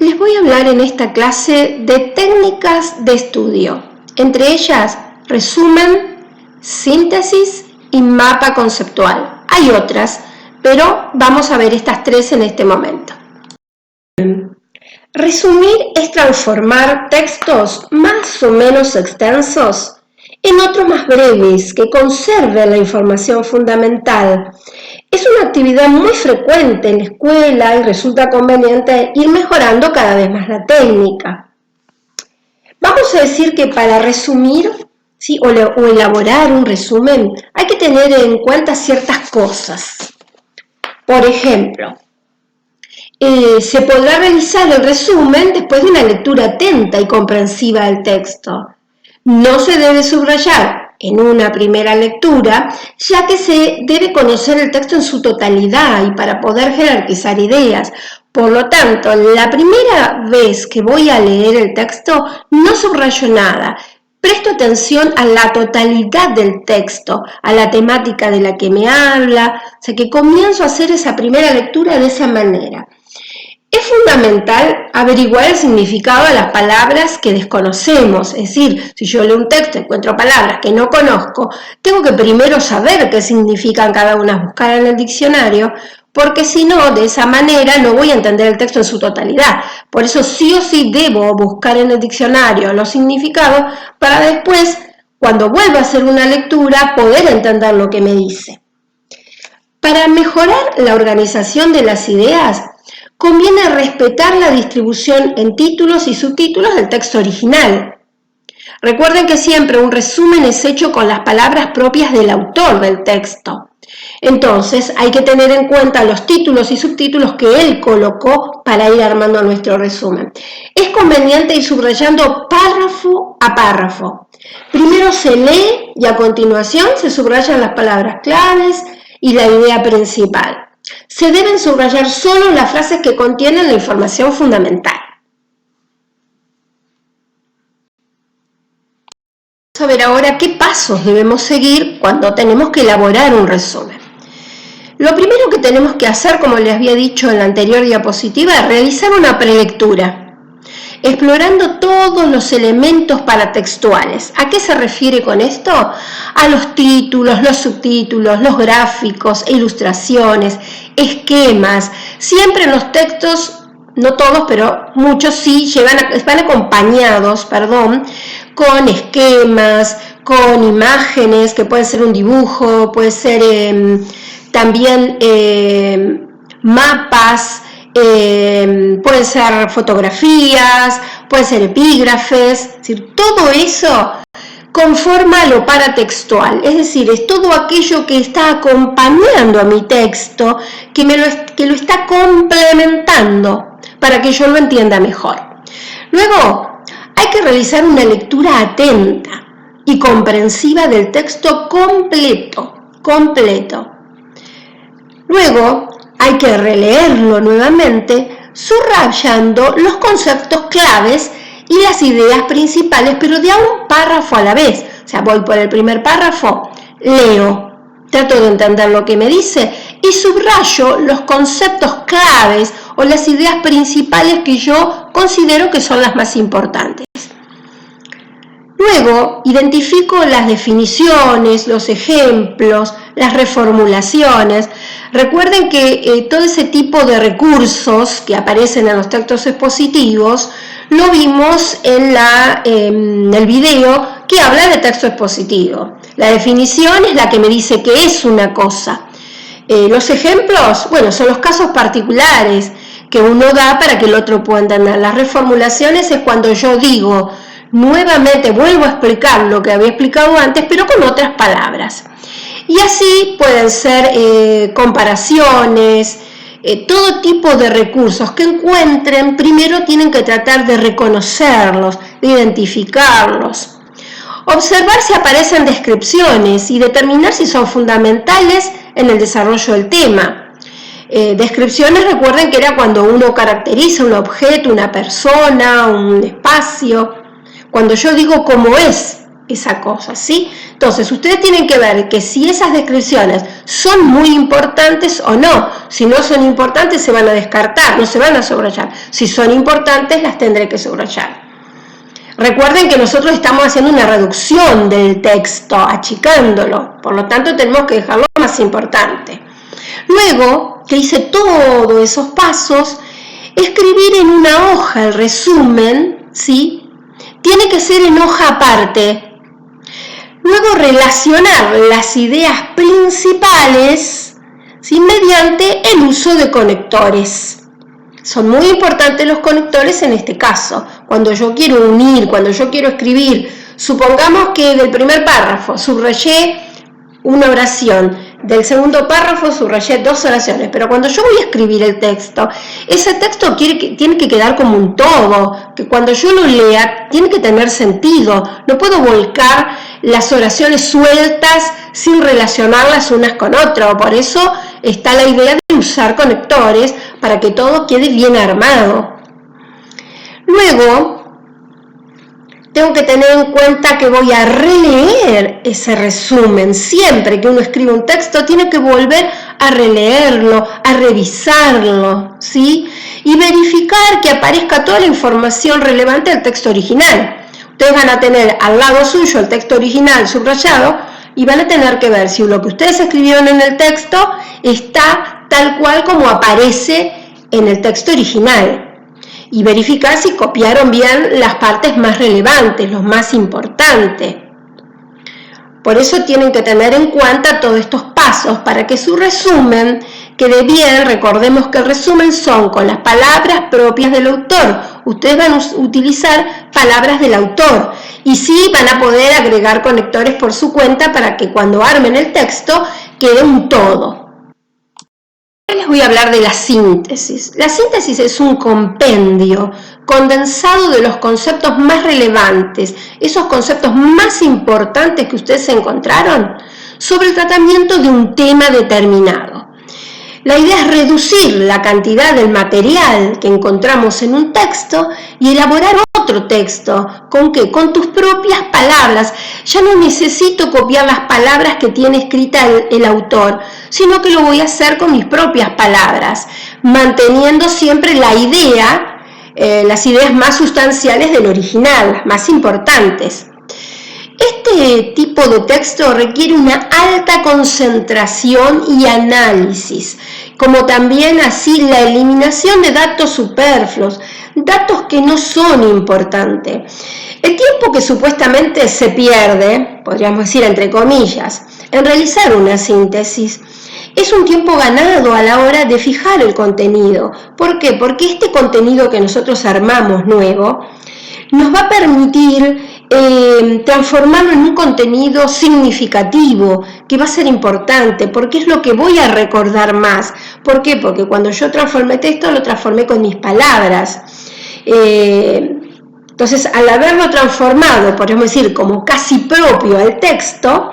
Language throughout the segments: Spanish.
les voy a hablar en esta clase de técnicas de estudio, entre ellas resumen, síntesis y mapa conceptual. Hay otras, pero vamos a ver estas tres en este momento. Resumir es transformar textos más o menos extensos en otros más breves que conserven la información fundamental. Es una actividad muy frecuente en la escuela y resulta conveniente ir mejorando cada vez más la técnica. Vamos a decir que para resumir, ¿sí? o elaborar un resumen hay que tener en cuenta ciertas cosas. Por ejemplo, se podrá realizar el resumen después de una lectura atenta y comprensiva del texto. No se debe subrayar en una primera lectura, ya que se debe conocer el texto en su totalidad y para poder jerarquizar ideas. Por lo tanto, la primera vez que voy a leer el texto no subrayo nada. Presto atención a la totalidad del texto, a la temática de la que me habla, o sea que comienzo a hacer esa primera lectura de esa manera. Es fundamental averiguar el significado de las palabras que desconocemos, es decir, si yo leo un texto y encuentro palabras que no conozco, tengo que primero saber qué significan cada una, buscar en el diccionario, porque si no, de esa manera no voy a entender el texto en su totalidad. Por eso sí o sí debo buscar en el diccionario los significados para después, cuando vuelva a hacer una lectura, poder entender lo que me dice. Para mejorar la organización de las ideas, conviene respetar la distribución en títulos y subtítulos del texto original. Recuerden que siempre un resumen es hecho con las palabras propias del autor del texto. Entonces hay que tener en cuenta los títulos y subtítulos que él colocó para ir armando nuestro resumen. Es conveniente ir subrayando párrafo a párrafo. Primero se lee y a continuación se subrayan las palabras claves y la idea principal. Se deben subrayar solo las frases que contienen la información fundamental. Vamos a ver ahora qué pasos debemos seguir cuando tenemos que elaborar un resumen. Lo primero que tenemos que hacer, como les había dicho en la anterior diapositiva, es realizar una prelectura, explorando todos los elementos paratextuales. ¿A qué se refiere con esto? A los títulos, los subtítulos, los gráficos, ilustraciones, esquemas. Siempre en los textos, no todos, pero muchos sí, van acompañados, con esquemas, con imágenes, que pueden ser un dibujo, puede ser también mapas, pueden ser fotografías, pueden ser epígrafes, es decir, todo eso conforma lo paratextual, es decir, es todo aquello que está acompañando a mi texto, que lo está complementando para que yo lo entienda mejor. Luego, hay que realizar una lectura atenta y comprensiva del texto completo. Luego, hay que releerlo nuevamente, subrayando los conceptos claves y las ideas principales, pero de a un párrafo a la vez. O sea, voy por el primer párrafo, leo, trato de entender lo que me dice y subrayo los conceptos claves o las ideas principales que yo considero que son las más importantes. Luego, identifico las definiciones, los ejemplos, las reformulaciones. Recuerden que todo ese tipo de recursos que aparecen en los textos expositivos lo vimos en el video que habla de texto expositivo. La definición es la que me dice que es una cosa. Los ejemplos, bueno, son los casos particulares que uno da para que el otro pueda entender. Las reformulaciones es cuando yo digo, nuevamente vuelvo a explicar lo que había explicado antes, pero con otras palabras. Y así pueden ser comparaciones, todo tipo de recursos que encuentren. Primero tienen que tratar de reconocerlos, de identificarlos. Observar si aparecen descripciones y determinar si son fundamentales en el desarrollo del tema. Descripciones, recuerden que era cuando uno caracteriza un objeto, una persona, un espacio. Cuando yo digo cómo es esa cosa, ¿sí? Entonces, ustedes tienen que ver que si esas descripciones son muy importantes o no. Si no son importantes, se van a descartar, no se van a subrayar. Si son importantes, las tendré que subrayar. Recuerden que nosotros estamos haciendo una reducción del texto, achicándolo. Por lo tanto, tenemos que dejarlo más importante. Luego, que hice todos esos pasos, escribir en una hoja el resumen, ¿sí? Tiene que ser en hoja aparte. Luego relacionar las ideas principales, ¿sí? Mediante el uso de conectores. Son muy importantes los conectores en este caso. Cuando yo quiero unir, cuando yo quiero escribir, supongamos que del primer párrafo subrayé una oración, del segundo párrafo subrayé 2 oraciones, pero cuando yo voy a escribir el texto, ese texto tiene que quedar como un todo, que cuando yo lo lea tiene que tener sentido, no puedo volcar las oraciones sueltas sin relacionarlas unas con otras, por eso está la idea de usar conectores para que todo quede bien armado. Luego, tengo que tener en cuenta que voy a releer ese resumen. Siempre que uno escribe un texto, tiene que volver a releerlo, a revisarlo, ¿sí? Y verificar que aparezca toda la información relevante del texto original. Ustedes van a tener al lado suyo el texto original subrayado y van a tener que ver si lo que ustedes escribieron en el texto está tal cual como aparece en el texto original. Y verificar si copiaron bien las partes más relevantes, los más importantes. Por eso tienen que tener en cuenta todos estos pasos para que su resumen quede bien. Recordemos que el resumen son con las palabras propias del autor. Ustedes van a utilizar palabras del autor y sí van a poder agregar conectores por su cuenta para que cuando armen el texto quede un todo. Les voy a hablar de la síntesis. La síntesis es un compendio condensado de los conceptos más relevantes, esos conceptos más importantes que ustedes encontraron sobre el tratamiento de un tema determinado. La idea es reducir la cantidad del material que encontramos en un texto y elaborar otro texto. ¿Con qué? Con tus propias palabras. Ya no necesito copiar las palabras que tiene escrita el autor, sino que lo voy a hacer con mis propias palabras, manteniendo siempre la idea, las ideas más sustanciales del original, las más importantes. Este tipo de texto requiere una alta concentración y análisis, como también así la eliminación de datos superfluos, datos que no son importantes. El tiempo que supuestamente se pierde, podríamos decir entre comillas, en realizar una síntesis, es un tiempo ganado a la hora de fijar el contenido. ¿Por qué? Porque este contenido que nosotros armamos nuevo nos va a permitir transformarlo en un contenido significativo, que va a ser importante, porque es lo que voy a recordar más. ¿Por qué? Porque cuando yo transformé texto, lo transformé con mis palabras. Entonces, al haberlo transformado, podemos decir, como casi propio al texto,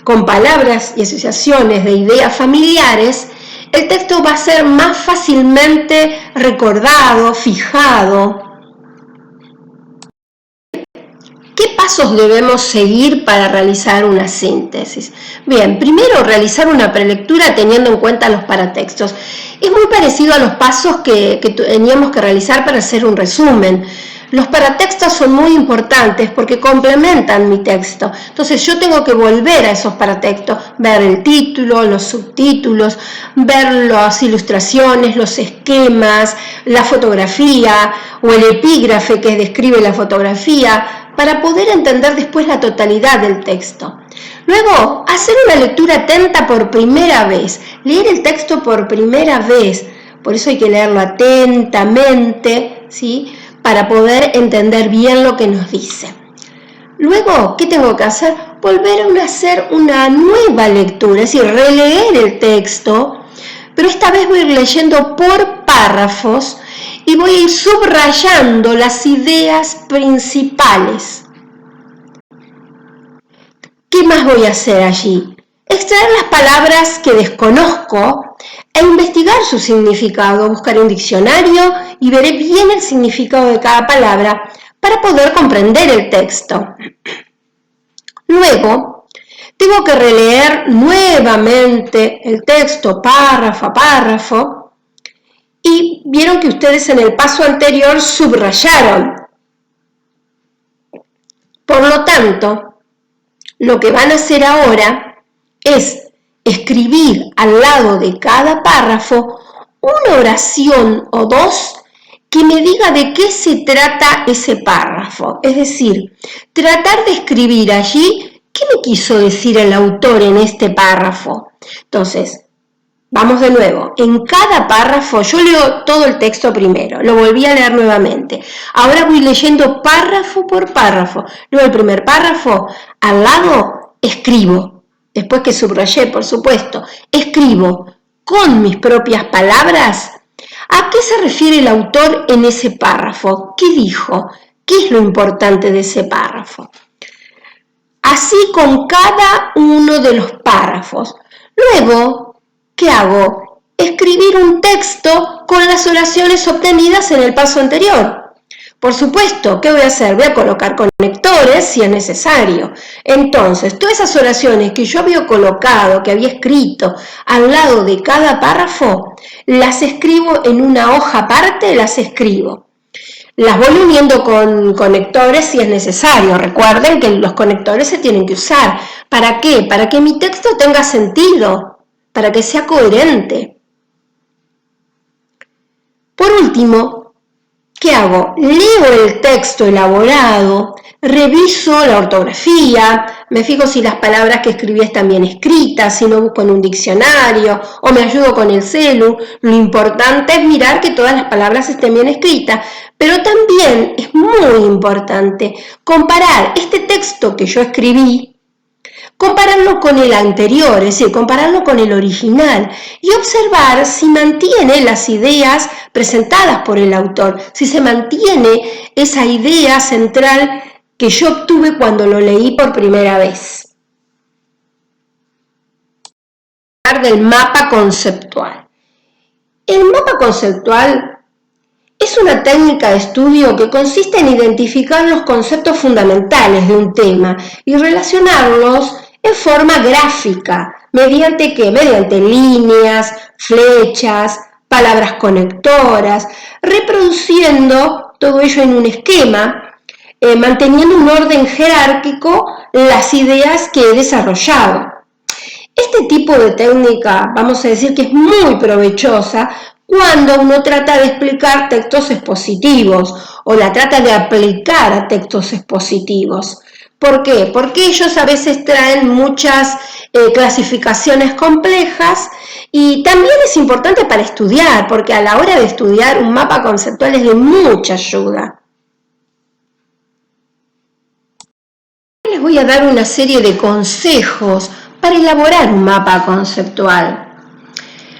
con palabras y asociaciones de ideas familiares, el texto va a ser más fácilmente recordado, fijado. ¿Qué pasos debemos seguir para realizar una síntesis? Bien, primero realizar una prelectura teniendo en cuenta los paratextos. Es muy parecido a los pasos que teníamos que realizar para hacer un resumen. Los paratextos son muy importantes porque complementan mi texto. Entonces yo tengo que volver a esos paratextos, ver el título, los subtítulos, ver las ilustraciones, los esquemas, la fotografía o el epígrafe que describe la fotografía, para poder entender después la totalidad del texto. Luego, hacer una lectura atenta por primera vez, leer el texto por primera vez, por eso hay que leerlo atentamente, ¿sí? Para poder entender bien lo que nos dice. Luego, ¿qué tengo que hacer? Volver a hacer una nueva lectura, es decir, releer el texto, pero esta vez voy a ir leyendo por párrafos y voy a ir subrayando las ideas principales. ¿Qué más voy a hacer allí? Extraer las palabras que desconozco e investigar su significado. Buscaré un diccionario y veré bien el significado de cada palabra para poder comprender el texto. Luego, tengo que releer nuevamente el texto párrafo a párrafo y vieron que ustedes en el paso anterior subrayaron. Por lo tanto, lo que van a hacer ahora es escribir al lado de cada párrafo una oración o dos que me diga de qué se trata ese párrafo. Es decir, tratar de escribir allí qué me quiso decir el autor en este párrafo. Entonces, vamos de nuevo. En cada párrafo, yo leo todo el texto primero, lo volví a leer nuevamente. Ahora voy leyendo párrafo por párrafo. Luego el primer párrafo, al lado, escribo. Después que subrayé, por supuesto, escribo con mis propias palabras. ¿A qué se refiere el autor en ese párrafo? ¿Qué dijo? ¿Qué es lo importante de ese párrafo? Así con cada uno de los párrafos. Luego, ¿qué hago? Escribir un texto con las oraciones obtenidas en el paso anterior. Por supuesto, ¿qué voy a hacer? Voy a colocar conectores si es necesario. Entonces, todas esas oraciones que yo había colocado, que había escrito al lado de cada párrafo, las escribo en una hoja aparte, las escribo. Las voy uniendo con conectores si es necesario. Recuerden que los conectores se tienen que usar. ¿Para qué? Para que mi texto tenga sentido, para que sea coherente. Por último, ¿qué hago? Leo el texto elaborado, reviso la ortografía, me fijo si las palabras que escribí están bien escritas, si no busco en un diccionario o me ayudo con el celu. Lo importante es mirar que todas las palabras estén bien escritas, pero también es muy importante comparar este texto que yo escribí, compararlo con el anterior, es decir, compararlo con el original y observar si mantiene las ideas presentadas por el autor, si se mantiene esa idea central que yo obtuve cuando lo leí por primera vez. Hablar del mapa conceptual. El mapa conceptual es una técnica de estudio que consiste en identificar los conceptos fundamentales de un tema y relacionarlos en forma gráfica. ¿Mediante qué? Mediante líneas, flechas, palabras conectoras, reproduciendo todo ello en un esquema, manteniendo un orden jerárquico las ideas que he desarrollado. Este tipo de técnica, vamos a decir que es muy provechosa cuando uno trata de explicar textos expositivos o la trata de aplicar a textos expositivos. ¿Por qué? Porque ellos a veces traen muchas clasificaciones complejas y también es importante para estudiar, porque a la hora de estudiar un mapa conceptual es de mucha ayuda. Les voy a dar una serie de consejos para elaborar un mapa conceptual.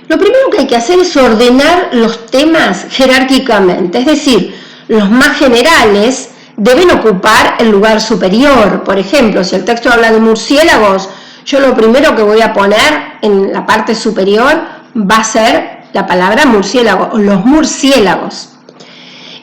Lo primero que hay que hacer es ordenar los temas jerárquicamente, es decir, los más generales deben ocupar el lugar superior. Por ejemplo, si el texto habla de murciélagos, yo lo primero que voy a poner en la parte superior va a ser la palabra murciélago, o los murciélagos.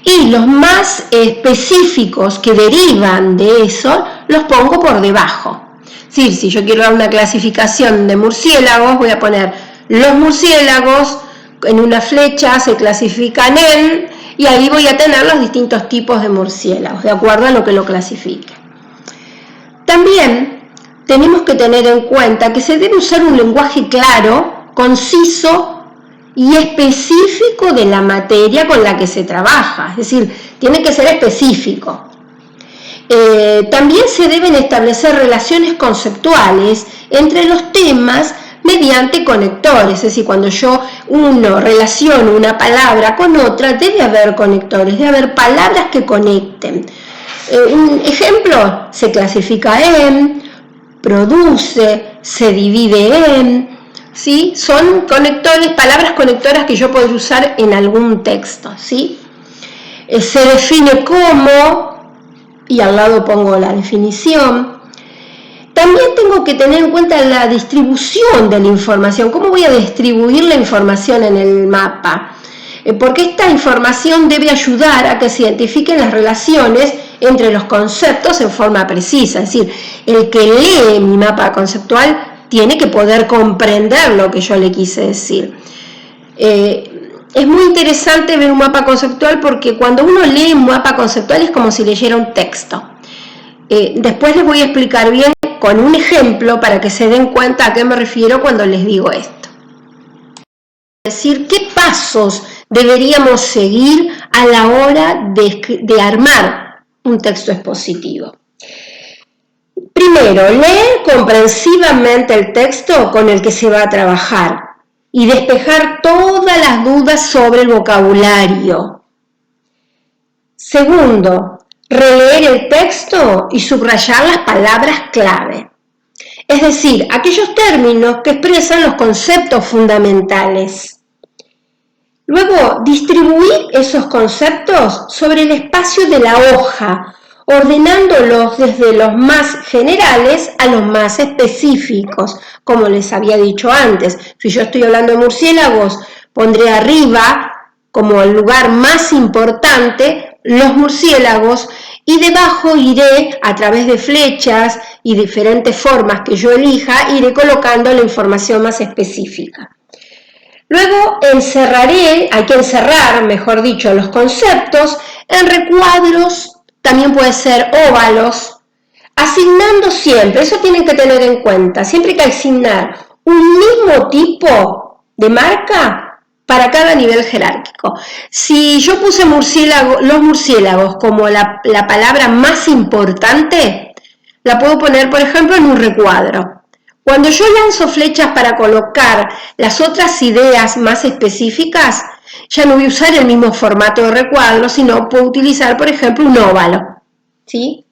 Y los más específicos que derivan de eso, los pongo por debajo. Es decir, si yo quiero dar una clasificación de murciélagos, voy a poner los murciélagos, en una flecha se clasifican en, y ahí voy a tener los distintos tipos de murciélagos, de acuerdo a lo que lo clasifique. También tenemos que tener en cuenta que se debe usar un lenguaje claro, conciso y específico de la materia con la que se trabaja, es decir, tiene que ser específico. También se deben establecer relaciones conceptuales entre los temas mediante conectores, es decir, cuando yo relaciono una palabra con otra, debe haber conectores, debe haber palabras que conecten. Un ejemplo, se clasifica en, produce, se divide en, ¿sí? Son conectores, palabras conectoras que yo puedo usar en algún texto, ¿sí? Se define como, y al lado pongo la definición. También tengo que tener en cuenta la distribución de la información. ¿Cómo voy a distribuir la información en el mapa? Porque esta información debe ayudar a que se identifiquen las relaciones entre los conceptos en forma precisa. Es decir, el que lee mi mapa conceptual tiene que poder comprender lo que yo le quise decir. Es muy interesante ver un mapa conceptual porque cuando uno lee un mapa conceptual es como si leyera un texto. Después les voy a explicar bien con un ejemplo para que se den cuenta a qué me refiero cuando les digo esto. Es decir, qué pasos deberíamos seguir a la hora de armar un texto expositivo. Primero, leer comprensivamente el texto con el que se va a trabajar y despejar todas las dudas sobre el vocabulario. Segundo, releer el texto y subrayar las palabras clave, es decir, aquellos términos que expresan los conceptos fundamentales. Luego, distribuir esos conceptos sobre el espacio de la hoja, ordenándolos desde los más generales a los más específicos, como les había dicho antes. Si yo estoy hablando de murciélagos, pondré arriba, como el lugar más importante, los murciélagos, y debajo iré, a través de flechas y diferentes formas que yo elija, iré colocando la información más específica. Luego hay que encerrar, mejor dicho, los conceptos en recuadros, también puede ser óvalos, asignando siempre, eso tienen que tener en cuenta, siempre hay que asignar un mismo tipo de marca para cada nivel jerárquico. Si yo puse los murciélagos como la palabra más importante, la puedo poner, por ejemplo, en un recuadro. Cuando yo lanzo flechas para colocar las otras ideas más específicas, ya no voy a usar el mismo formato de recuadro, sino puedo utilizar, por ejemplo, un óvalo. ¿Sí?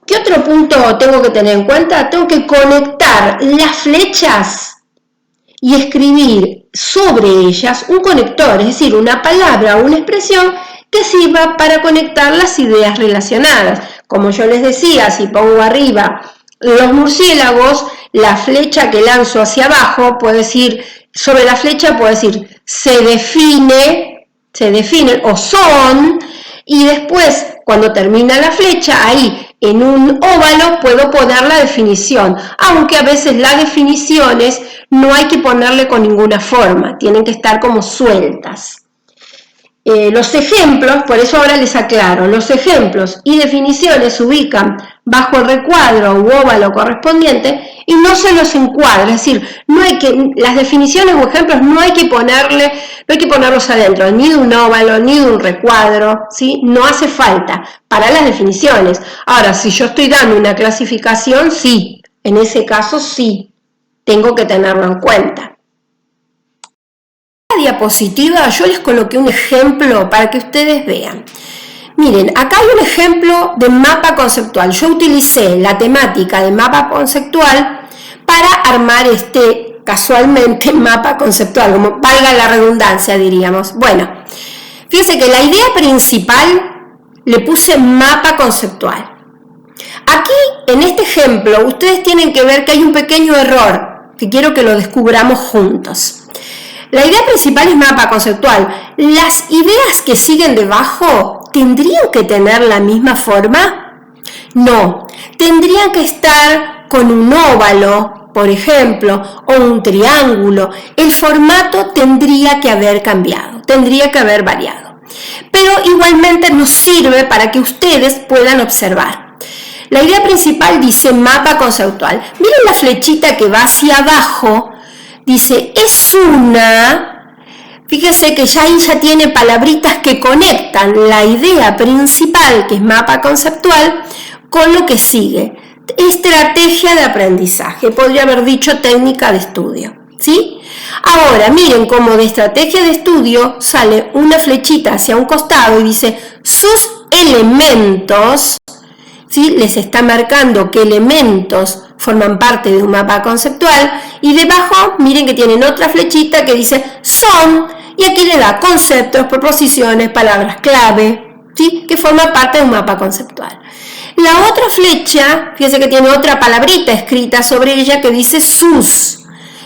¿Qué otro punto tengo que tener en cuenta? Tengo que conectar las flechas y escribir sobre ellas un conector, es decir, una palabra o una expresión que sirva para conectar las ideas relacionadas. Como yo les decía, si pongo arriba los murciélagos, la flecha que lanzo hacia abajo, puedo decir, sobre la flecha puedo decir, se definen o son, y después, cuando termina la flecha, ahí en un óvalo puedo poner la definición, aunque a veces las definiciones no hay que ponerle con ninguna forma, tienen que estar como sueltas. Los ejemplos, por eso ahora les aclaro, los ejemplos y definiciones se ubican bajo el recuadro u óvalo correspondiente y no se los encuadra, es decir, las definiciones o ejemplos no hay que ponerlos adentro, ni de un óvalo, ni de un recuadro, ¿sí? No hace falta para las definiciones. Ahora, si yo estoy dando una clasificación, sí, en ese caso sí, tengo que tenerlo en cuenta. En la diapositiva yo les coloqué un ejemplo para que ustedes vean. Miren, acá hay un ejemplo de mapa conceptual. Yo utilicé la temática de mapa conceptual para armar casualmente mapa conceptual, como valga la redundancia, diríamos. Bueno, fíjense que la idea principal le puse mapa conceptual. Aquí, en este ejemplo, ustedes tienen que ver que hay un pequeño error que quiero que lo descubramos juntos. La idea principal es mapa conceptual. Las ideas que siguen debajo, ¿tendrían que tener la misma forma? No, tendrían que estar con un óvalo, por ejemplo, o un triángulo. El formato tendría que haber cambiado, tendría que haber variado. Pero igualmente nos sirve para que ustedes puedan observar. La idea principal dice mapa conceptual. Miren la flechita que va hacia abajo. Dice, fíjense que ya ahí ya tiene palabritas que conectan la idea principal, que es mapa conceptual, con lo que sigue. Estrategia de aprendizaje, podría haber dicho técnica de estudio, ¿sí? Ahora, miren cómo de estrategia de estudio sale una flechita hacia un costado y dice, sus elementos, ¿sí? Les está marcando qué elementos forman parte de un mapa conceptual, y debajo miren que tienen otra flechita que dice son, y aquí le da conceptos, proposiciones, palabras clave, ¿sí? Que forman parte de un mapa conceptual. La otra flecha, fíjense que tiene otra palabrita escrita sobre ella que dice sus.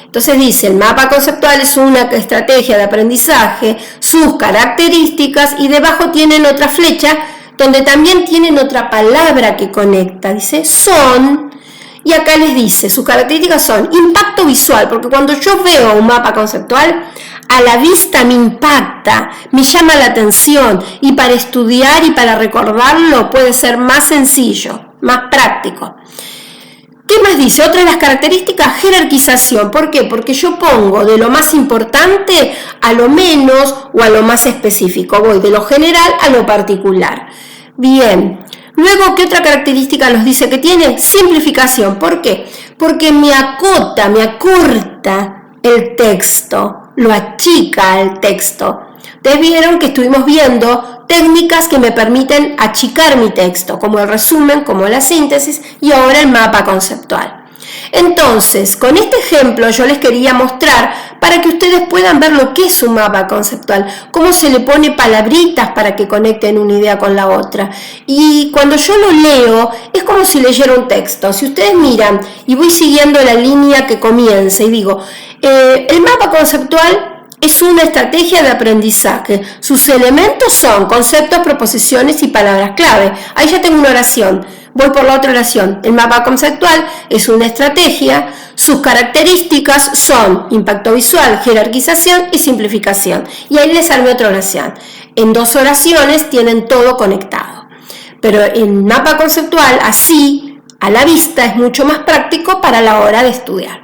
Entonces dice, el mapa conceptual es una estrategia de aprendizaje, sus características, y debajo tienen otra flecha donde también tienen otra palabra que conecta, dice son, y acá les dice, sus características son impacto visual, porque cuando yo veo un mapa conceptual, a la vista me impacta, me llama la atención, y para estudiar y para recordarlo puede ser más sencillo, más práctico. ¿Qué más dice? Otra de las características, jerarquización. ¿Por qué? Porque yo pongo de lo más importante a lo menos o a lo más específico. Voy de lo general a lo particular. Bien. Luego, ¿qué otra característica nos dice que tiene? Simplificación. ¿Por qué? Porque me acota, me acorta el texto, lo achica el texto. Ustedes vieron que estuvimos viendo técnicas que me permiten achicar mi texto, como el resumen, como la síntesis y ahora el mapa conceptual. Entonces, con este ejemplo yo les quería mostrar para que ustedes puedan ver lo que es un mapa conceptual, cómo se le pone palabritas para que conecten una idea con la otra. Y cuando yo lo leo, es como si leyera un texto. Si ustedes miran y voy siguiendo la línea que comienza y digo, el mapa conceptual es una estrategia de aprendizaje. Sus elementos son conceptos, proposiciones y palabras clave. Ahí ya tengo una oración. Voy por la otra oración. El mapa conceptual es una estrategia. Sus características son impacto visual, jerarquización y simplificación. Y ahí les armé otra oración. En 2 oraciones tienen todo conectado. Pero el mapa conceptual, así, a la vista, es mucho más práctico para la hora de estudiar.